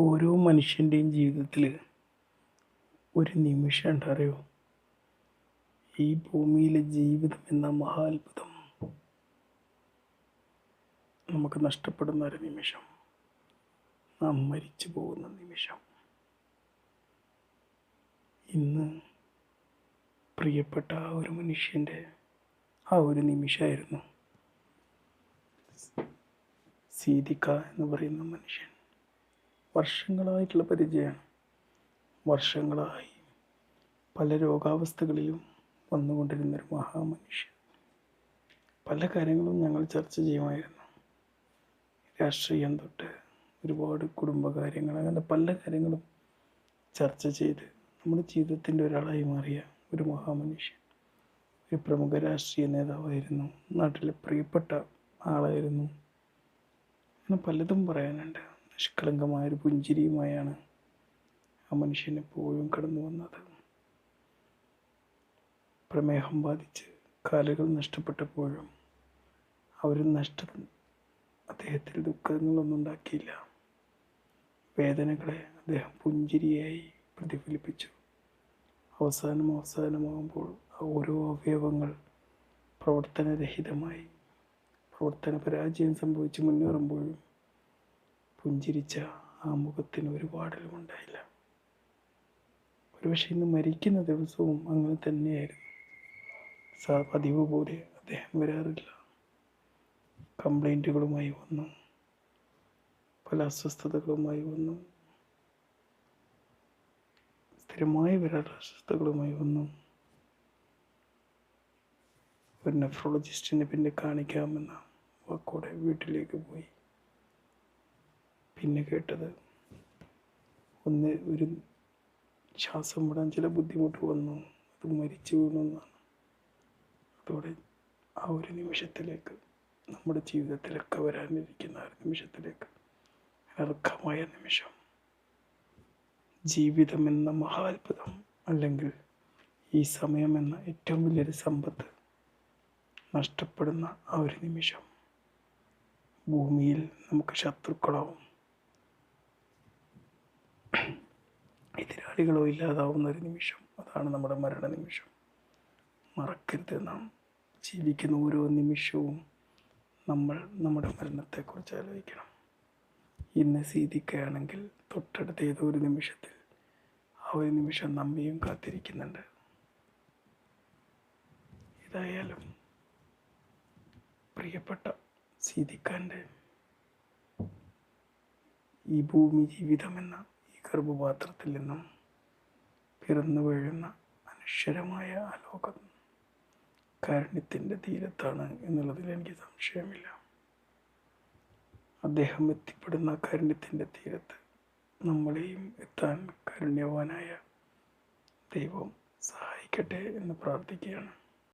ഓരോ മനുഷ്യൻ്റെയും ജീവിതത്തിൽ ഒരു നിമിഷം ഉണ്ടറിയോ, ഈ ഭൂമിയിലെ ജീവിതം എന്ന മഹാത്ഭുതം നമുക്ക് നഷ്ടപ്പെടുന്ന ഒരു നിമിഷം, നാം മരിച്ചു പോകുന്ന നിമിഷം. ഇന്ന് പ്രിയപ്പെട്ട ആ ഒരു മനുഷ്യൻ്റെ ആ ഒരു നിമിഷമായിരുന്നു സീദിക്ക എന്ന് പറയുന്ന മനുഷ്യൻ. വർഷങ്ങളായിട്ടുള്ള പരിചയമാണ്. വർഷങ്ങളായി പല രോഗാവസ്ഥകളിലും വന്നുകൊണ്ടിരുന്നൊരു മഹാമനുഷ്യൻ. പല കാര്യങ്ങളും ഞങ്ങൾ ചർച്ച ചെയ്യുമായിരുന്നു. രാഷ്ട്രീയം തൊട്ട് ഒരുപാട് കുടുംബകാര്യങ്ങൾ, അങ്ങനെ പല കാര്യങ്ങളും ചർച്ച ചെയ്ത് നമ്മുടെ ജീവിതത്തിൻ്റെ ഒരാളായി മാറിയ ഒരു മഹാമനുഷ്യൻ. ഒരു പ്രമുഖ രാഷ്ട്രീയ നേതാവായിരുന്നു, നാട്ടിലെ പ്രിയപ്പെട്ട ആളായിരുന്നു. അങ്ങനെ പലതും പറയാനുണ്ട്. നിഷ്കളങ്കമായൊരു പുഞ്ചിരിയുമായാണ് ആ മനുഷ്യൻ എപ്പോഴും കടന്നു വന്നത്. പ്രമേഹം ബാധിച്ച് കാലുകൾ നഷ്ടപ്പെട്ടപ്പോഴും അദ്ദേഹത്തിൽ ദുഃഖങ്ങളൊന്നും ഉണ്ടാക്കിയില്ല. വേദനകളെ അദ്ദേഹം പുഞ്ചിരിയായി പ്രതിഫലിപ്പിച്ചു. അവസാനമാകുമ്പോൾ ഓരോ അവയവങ്ങൾ പ്രവർത്തനരഹിതമായി, പ്രവർത്തന പരാജയം സംഭവിച്ച് മുന്നേറുമ്പോഴും പുഞ്ചിരിച്ച ആ മുഖത്തിന് ഒരു പാടലും ഉണ്ടായില്ല. ഒരുപക്ഷെ ഇന്ന് മരിക്കുന്ന ദിവസവും അങ്ങനെ തന്നെയായിരുന്നു. പതിവ് പോലെ അദ്ദേഹം വരാറില്ല. കംപ്ലൈൻറ്റുകളുമായി വന്നു, പല അസ്വസ്ഥതകളുമായി വന്നു, സ്ഥിരമായി വരാറുള്ള അസ്വസ്ഥതകളുമായി വന്നു. ഒരു നെഫ്രോളജിസ്റ്റിനെ പിന്നെ കാണിക്കാമെന്ന വാക്കോടെ വീട്ടിലേക്ക് പോയി. പിന്നെ കേട്ടത് ഒരു ശ്വാസം വിടാൻ ചില ബുദ്ധിമുട്ട് വന്നു, അത് മരിച്ചു വീണു എന്നാണ്. അതോടെ ആ ഒരു നിമിഷത്തിലേക്ക്, നമ്മുടെ ജീവിതത്തിലൊക്കെ വരാനിരിക്കുന്ന ആ നിമിഷത്തിലേക്ക്, അർഹമായ നിമിഷം, ജീവിതം എന്ന മഹാത്ഭുതം, അല്ലെങ്കിൽ ഈ സമയം എന്ന ഏറ്റവും വലിയൊരു സമ്പത്ത് നഷ്ടപ്പെടുന്ന ആ ഒരു നിമിഷം, ഭൂമിയിൽ നമുക്ക് ശത്രുക്കളാവും, എതിരാളികളോ ഇല്ലാതാവുന്ന ഒരു നിമിഷം. അതാണ് നമ്മുടെ മരണ നിമിഷം. മറക്കരുത്, നാം ജീവിക്കുന്ന ഓരോ നിമിഷവും നമ്മൾ നമ്മുടെ മരണത്തെക്കുറിച്ച് ആലോചിക്കണം. ഇന്ന് സീദിക്കയാണെങ്കിൽ തൊട്ടടുത്ത ഏതോ ഒരു നിമിഷത്തിൽ ആ ഒരു നിമിഷം നമ്മയും കാത്തിരിക്കുന്നുണ്ട്. ഏതായാലും പ്രിയപ്പെട്ട സീദിക്കാൻ്റെ ഈ ഭൂമി ജീവിതമെന്ന ഈ ഗർഭപാത്രത്തിൽ നിന്നും പിറന്നു വീഴുന്ന അനശ്വരമായ ആ ലോകം കാരുണ്യത്തിൻ്റെ തീരത്താണ് എന്നുള്ളതിൽ എനിക്ക് സംശയമില്ല. അദ്ദേഹം എത്തിപ്പെടുന്ന കാരുണ്യത്തിൻ്റെ തീരത്ത് നമ്മളെയും എത്താൻ കാരുണ്യവാനായ ദൈവം സഹായിക്കട്ടെ എന്ന് പ്രാർത്ഥിക്കുകയാണ്.